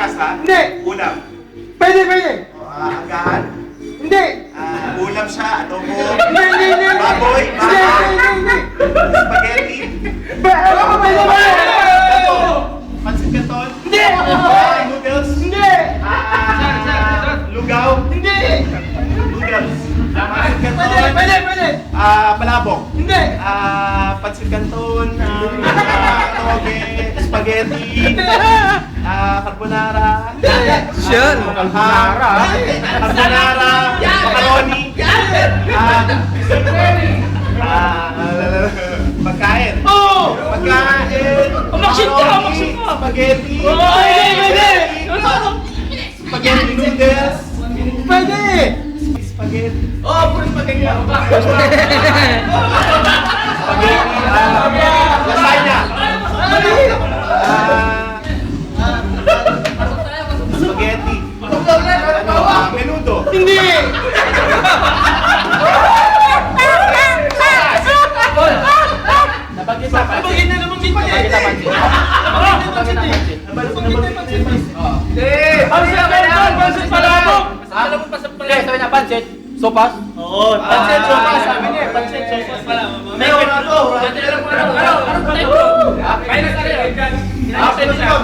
lasa? Hindi. Ulam. Pwede, pwede. Agahan? Hindi. Ulam siya, adobo. Hindi. Baboy? Hindi. Spaghetti? Pwede. Pansit Canton? Hindi. Noodles? Hindi. Lugaw? Hindi. Noodles? Pansit Canton? Pwede. Palabok? Hindi. Pansit Canton? Toge? Spaghetti? Carbonara? Sure. Carbonara? Macaroni? Pagkain? Oo. Pagkain? Umaksyon ka, Macaroni, umaksyon ka. Spaghetti? Pwede. Spaghetti noodles? Pwede. Spaghetti? Puro spaghetti ako ba? Spaghetti? Lasagna? Spaghetti? Menudo? Hindi. Nabagin na naman kita. Pansit palabok. Pansit, sopas. Oo, pansit sopas. Sabi niya, pansit sopas pala. May wala to. Kaya na tayo. Susunod,